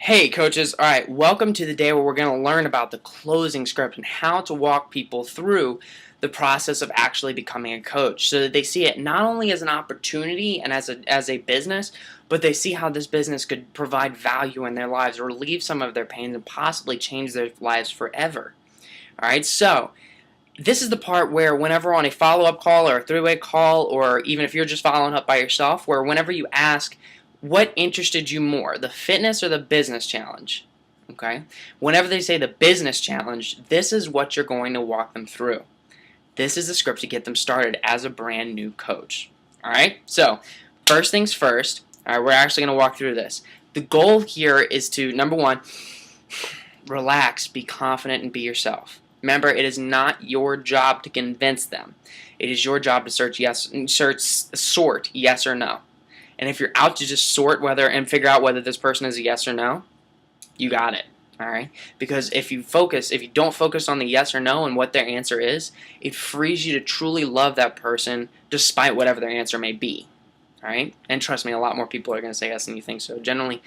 Hey coaches, alright, welcome to the day where we're going to learn about the closing script and how to walk people through the process of actually becoming a coach so that they see it not only as an opportunity and as a business, but they see how this business could provide value in their lives, relieve some of their pains, and possibly change their lives forever. Alright, so this is the part where whenever on a follow-up call or a three-way call, or even if you're just following up by yourself, where whenever you ask what interested you more, the fitness or the business challenge, okay? Whenever they say the business challenge, this is what you're going to walk them through. This is the script to get them started as a brand new coach. All right? So, first things first, all right, we're actually going to walk through this. The goal here is to, number one, relax, be confident, and be yourself. Remember, it is not your job to convince them. It is your job to sort yes or no. And if you're out to just sort whether and figure out whether this person is a yes or no, you got it. All right? Because if you don't focus on the yes or no and what their answer is, it frees you to truly love that person despite whatever their answer may be. All right? And trust me, a lot more people are going to say yes than you think. So generally,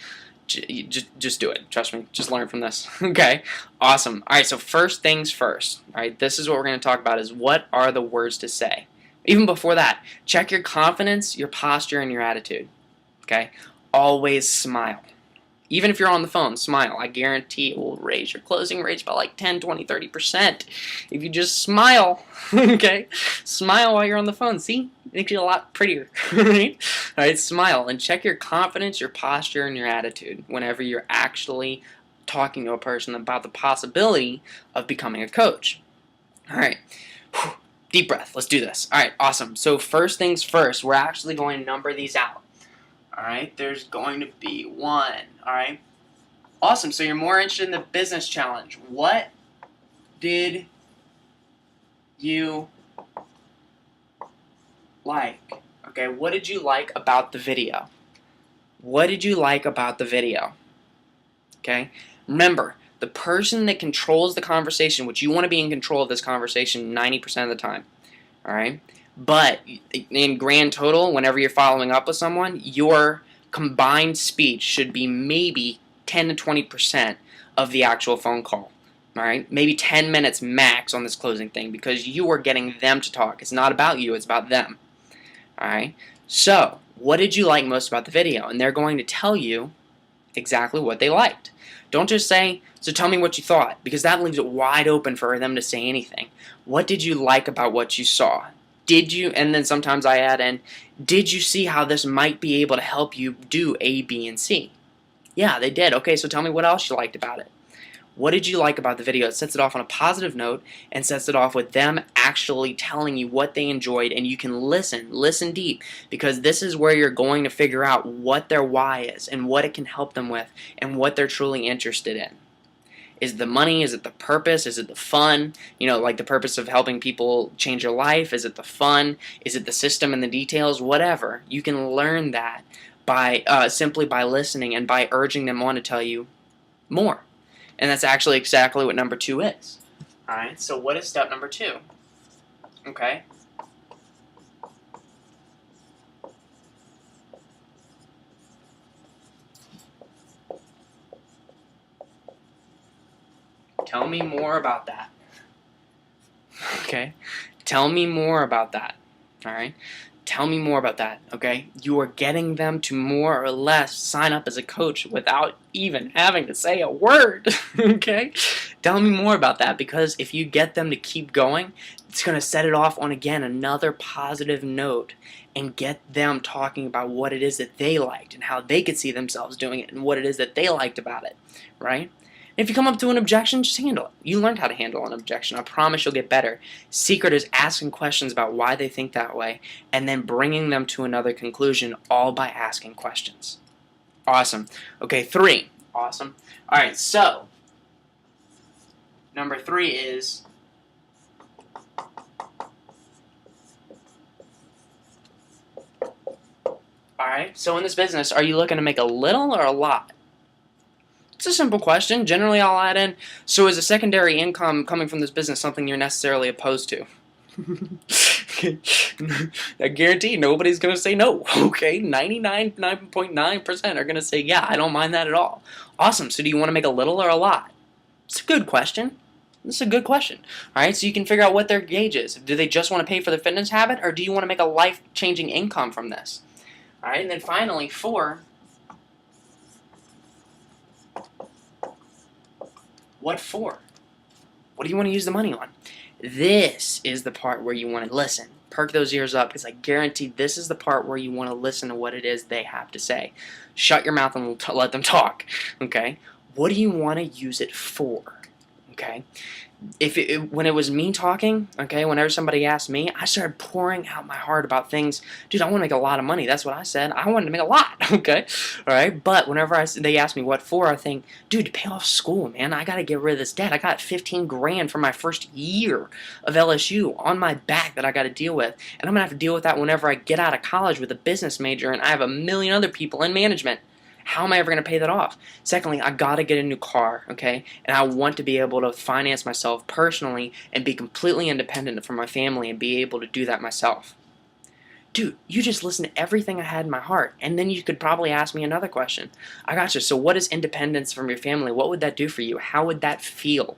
just do it. Trust me. Just learn from this. Okay? Awesome. All right, so first things first. All right? This is what we're going to talk about is what are the words to say. Even before that, check your confidence, your posture, and your attitude. Okay? Always smile. Even if you're on the phone, smile. I guarantee it will raise your closing rates by like 10, 20, 30%. If you just smile, okay? Smile while you're on the phone. See? It makes you a lot prettier, right? All right, smile. And check your confidence, your posture, and your attitude whenever you're actually talking to a person about the possibility of becoming a coach. All right. Deep breath. Let's do this. All right, awesome. So first things first, we're actually going to number these out. All right, there's going to be 1. All right, awesome. So you're more interested in the business challenge. What did you like? Okay, what did you like about the video? What did you like about the video? Okay, remember, the person that controls the conversation, which you want to be in control of this conversation 90% of the time, all right? But in grand total, whenever you're following up with someone, your combined speech should be maybe 10 to 20% of the actual phone call, all right? Maybe 10 minutes max on this closing thing because you are getting them to talk. It's not about you, it's about them, all right? So, what did you like most about the video? And they're going to tell you exactly what they liked. Don't just say, so tell me what you thought, because that leaves it wide open for them to say anything. What did you like about what you saw? Did you, and then sometimes I add in, did you see how this might be able to help you do A, B, and C? Yeah, they did. Okay, so tell me what else you liked about it. What did you like about the video? It sets it off on a positive note and sets it off with them actually telling you what they enjoyed, and you can listen deep, because this is where you're going to figure out what their why is and what it can help them with and what they're truly interested in. Is it the money? Is it the purpose? Is it the fun? You know, like the purpose of helping people change their life? Is it the fun? Is it the system and the details? Whatever. You can learn that by simply by listening and by urging them on to tell you more. And that's actually exactly what number 2 is. Alright, so what is step number 2? Okay. Tell me more about that. Okay? Tell me more about that. Alright? Tell me more about that, okay? You are getting them to more or less sign up as a coach without even having to say a word, okay? Tell me more about that, because if you get them to keep going, it's going to set it off on, again, another positive note and get them talking about what it is that they liked and how they could see themselves doing it and what it is that they liked about it, right? If you come up to an objection, just handle it. You learned how to handle an objection. I promise you'll get better. Secret is asking questions about why they think that way and then bringing them to another conclusion, all by asking questions. Awesome. Okay, 3. Awesome. All right, so number 3 is alright, so in this business, are you looking to make a little or a lot? It's a simple question. Generally, I'll add in, so is a secondary income coming from this business something you're necessarily opposed to? I guarantee nobody's going to say no, okay? 99.9% are going to say, yeah, I don't mind that at all. Awesome. So do you want to make a little or a lot? It's a good question. This is a good question. All right, so you can figure out what their gauge is. Do they just want to pay for their fitness habit, or do you want to make a life-changing income from this? All right, and then finally, 4, what for? What do you want to use the money on? This is the part where you want to listen. Perk those ears up, because I guarantee this is the part where you want to listen to what it is they have to say. Shut your mouth and let them talk, okay? What do you want to use it for? Okay, when it was me talking, okay, whenever somebody asked me, I started pouring out my heart about things. Dude, I want to make a lot of money. That's what I said. I wanted to make a lot, okay, all right. But whenever they ask me what for, I think, dude, to pay off school, man. I got to get rid of this debt. I got 15 grand for my first year of LSU on my back that I got to deal with, and I'm gonna have to deal with that whenever I get out of college with a business major, and I have a million other people in management. How am I ever going to pay that off? Secondly, I got to get a new car, okay? And I want to be able to finance myself personally and be completely independent from my family and be able to do that myself. Dude, you just listened to everything I had in my heart, and then you could probably ask me another question. I got you. So what is independence from your family? What would that do for you? How would that feel?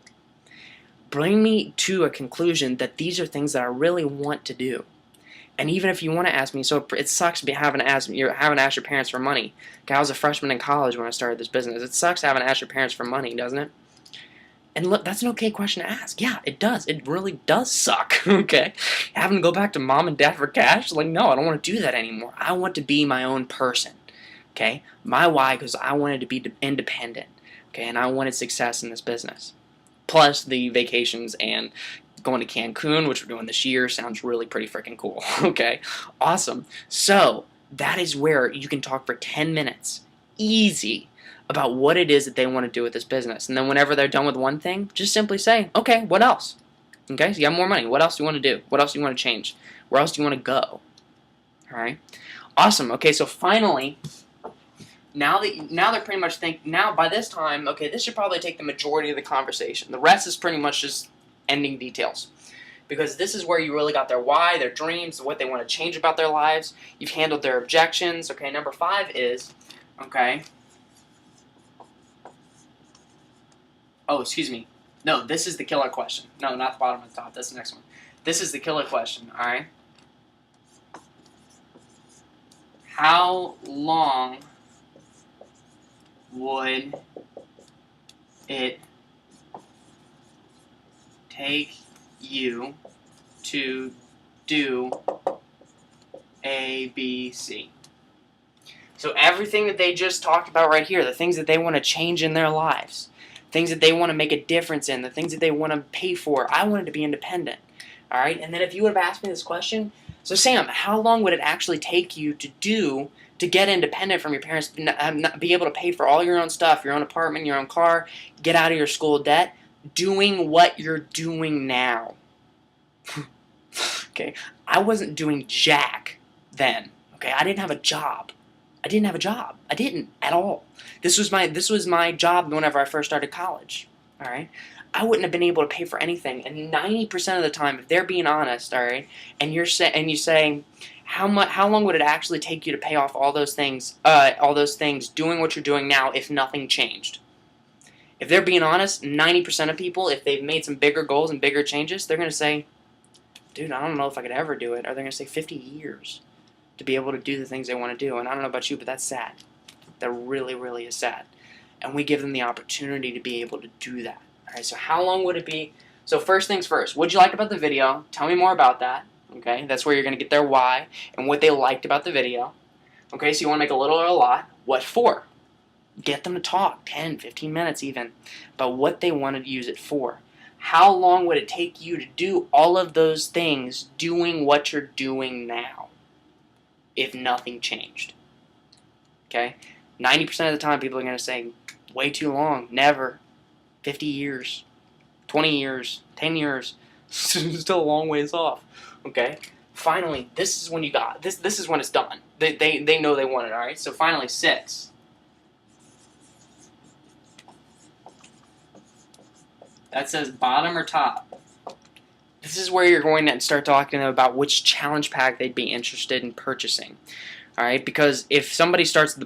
Bring me to a conclusion that these are things that I really want to do. And even if you want to ask me, so it sucks having to ask your parents for money. Okay, I was a freshman in college when I started this business. It sucks having to ask your parents for money, doesn't it? And look, that's an okay question to ask. Yeah, it does. It really does suck, okay? Having to go back to mom and dad for cash? Like, no, I don't want to do that anymore. I want to be my own person, okay? My why, because I wanted to be independent, okay? And I wanted success in this business. Plus the vacations and going to Cancun, which we're doing this year, sounds really pretty freaking cool. Okay, awesome. So that is where you can talk for 10 minutes, easy, about what it is that they want to do with this business. And then whenever they're done with one thing, just simply say, okay, what else? Okay, so you have more money. What else do you want to do? What else do you want to change? Where else do you want to go? All right, awesome. Okay, so finally, now they're pretty much now by this time, okay, this should probably take the majority of the conversation. The rest is pretty much just ending details, because this is where you really got their why, their dreams, what they want to change about their lives. You've handled their objections. Okay, number 5 is, okay, oh, excuse me, no, this is the killer question. No, not the bottom of the top, that's the next one. This is the killer question, alright? How long would it take you to do A, B, C? So everything that they just talked about right here, the things that they want to change in their lives, things that they want to make a difference in, the things that they want to pay for, I wanted to be independent. All right, and then if you would have asked me this question, so Sam, how long would it actually take you to get independent from your parents, be able to pay for all your own stuff, your own apartment, your own car, get out of your school debt, doing what you're doing now? Okay, I wasn't doing jack then. Okay, I didn't have a job. I didn't at all. This was my job whenever I first started college. All right, I wouldn't have been able to pay for anything. And 90% of the time, if they're being honest, all right, and you say, how long would it actually take you to pay off all those things doing what you're doing now if nothing changed? If they're being honest, 90% of people, if they've made some bigger goals and bigger changes, they're going to say, dude, I don't know if I could ever do it. Or they're going to say 50 years to be able to do the things they want to do. And I don't know about you, but that's sad. That really, really is sad. And we give them the opportunity to be able to do that. All right, so how long would it be? So first things first, what'd you like about the video? Tell me more about that. Okay, that's where you're going to get their why and what they liked about the video. Okay, so you want to make a little or a lot. What for? Get them to talk 10, 15 minutes even about what they wanted to use it for. How long would it take you to do all of those things doing what you're doing now if nothing changed? Okay, 90% of the time people are going to say way too long, never, 50 years, 20 years, 10 years, still a long ways off. Okay, finally, this is when you got, this is when it's done. They know they want it, all right? So finally, 6. That says bottom or top. This this is where you're going to start talking to them about which challenge pack they'd be interested in purchasing. All right, because if somebody starts,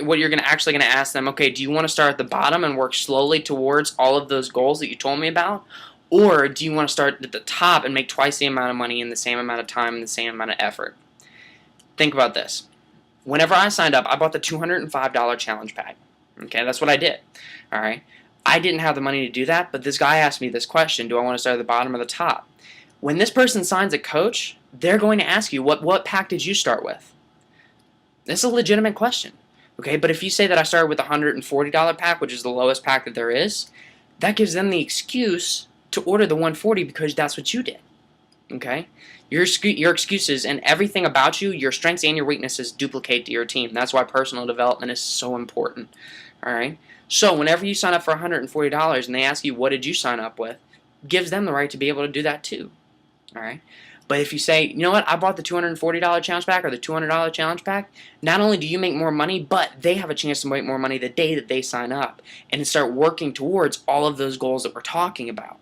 what you're actually going to ask them, okay, do you want to start at the bottom and work slowly towards all of those goals that you told me about? Or do you want to start at the top and make twice the amount of money in the same amount of time and the same amount of effort? Think about this. Whenever I signed up, I bought the $205 challenge pack. Okay, that's what I did. All right. I didn't have the money to do that, but this guy asked me this question, do I want to start at the bottom or the top? When this person signs a coach, they're going to ask you, what pack did you start with? This is a legitimate question. Okay, but if you say that I started with a $140 pack, which is the lowest pack that there is, that gives them the excuse to order the $140 because that's what you did. Okay? Your excuses and everything about you, your strengths and your weaknesses, duplicate to your team. That's why personal development is so important. All right? So whenever you sign up for $140 and they ask you, what did you sign up with, gives them the right to be able to do that too. All right? But if you say, you know what, I bought the $240 challenge pack or the $200 challenge pack, not only do you make more money, but they have a chance to make more money the day that they sign up and start working towards all of those goals that we're talking about.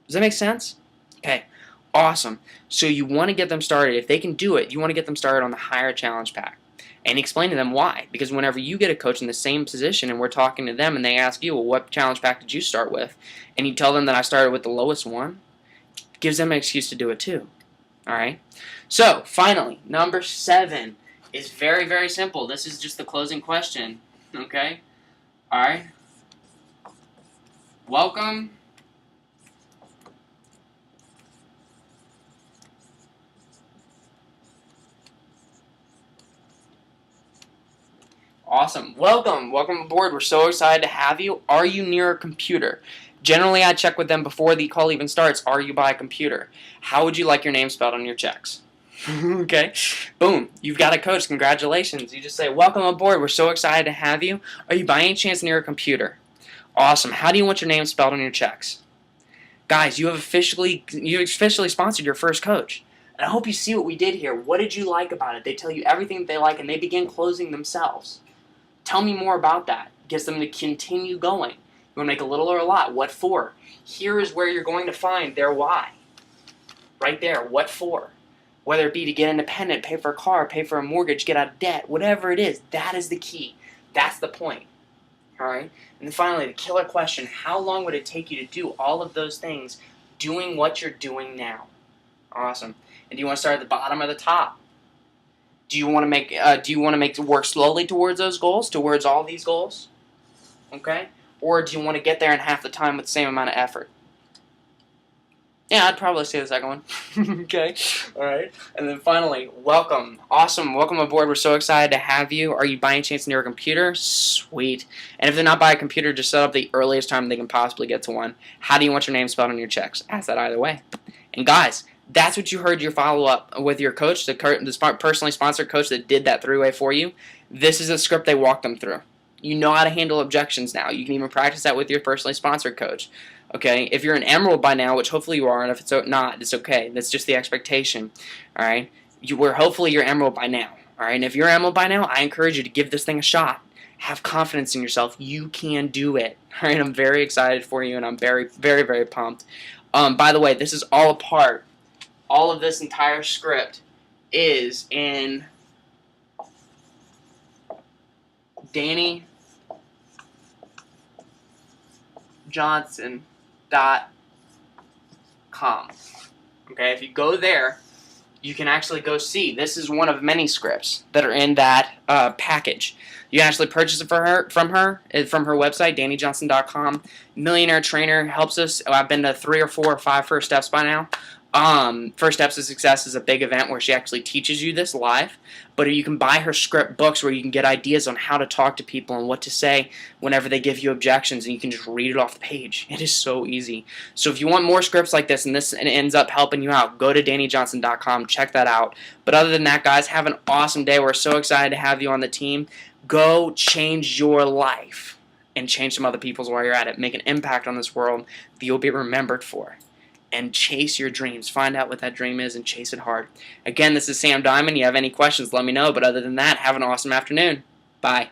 Does that make sense? Okay. Awesome. So you want to get them started. If they can do it, you want to get them started on the higher challenge pack. And explain to them why. Because whenever you get a coach in the same position and we're talking to them and they ask you, well, what challenge pack did you start with? And you tell them that I started with the lowest one, it gives them an excuse to do it too. Alright? So, finally, number 7 is very, very simple. This is just the closing question. Okay? Alright? Welcome. Awesome. Welcome. Welcome aboard. We're so excited to have you. Are you near a computer? Generally, I check with them before the call even starts. Are you by a computer? How would you like your name spelled on your checks? Okay. Boom. You've got a coach. Congratulations. You just say, welcome aboard. We're so excited to have you. Are you by any chance near a computer? Awesome. How do you want your name spelled on your checks? Guys, you officially sponsored your first coach. And I hope you see what we did here. What did you like about it? They tell you everything that they like, and they begin closing themselves. Tell me more about that. It gets them to continue going. You want to make a little or a lot? What for? Here is where you're going to find their why. Right there. What for? Whether it be to get independent, pay for a car, pay for a mortgage, get out of debt, whatever it is, that is the key. That's the point. All right? And then finally, the killer question, how long would it take you to do all of those things doing what you're doing now? Awesome. And do you want to start at the bottom or the top? Do you want to make it work slowly towards those goals, towards all these goals? Okay? Or do you want to get there in half the time with the same amount of effort? Yeah, I'd probably say the second one. Okay? Alright. And then finally, welcome. Awesome. Welcome aboard. We're so excited to have you. Are you by any chance near a computer? Sweet. And if they're not by a computer, just set up the earliest time they can possibly get to one. How do you want your name spelled on your checks? Ask that either way. And guys, that's what you heard your follow-up with your coach, the personally sponsored coach that did that three-way for you. This is a script they walked them through. You know how to handle objections now. You can even practice that with your personally sponsored coach. Okay? If you're an Emerald by now, which hopefully you are, and if it's not, it's okay. That's just the expectation. Alright? Hopefully you're Emerald by now. Alright? And if you're Emerald by now, I encourage you to give this thing a shot. Have confidence in yourself. You can do it. Alright? I'm very excited for you, and I'm very, very, very pumped. By the way, this is all a part. All of this entire script is in DannyJohnson.com. Okay, if you go there, you can actually go see. This is one of many scripts that are in that package. You can actually purchase it from her website, DannyJohnson.com. Millionaire Trainer helps us. I've been to 3 or 4 or 5 first steps by now. First Steps to Success is a big event where she actually teaches you this live, but you can buy her script books where you can get ideas on how to talk to people and what to say whenever they give you objections, and you can just read it off the page. It is so easy. So if you want more scripts like this and this ends up helping you out, go to DannyJohnson.com, check that out. But other than that, guys, have an awesome day. We're so excited to have you on the team. Go change your life and change some other people's while you're at it. Make an impact on this world that you'll be remembered for. And chase your dreams. Find out what that dream is and chase it hard. Again, this is Sam Diamond. You have any questions, let me know. But other than that, have an awesome afternoon. Bye.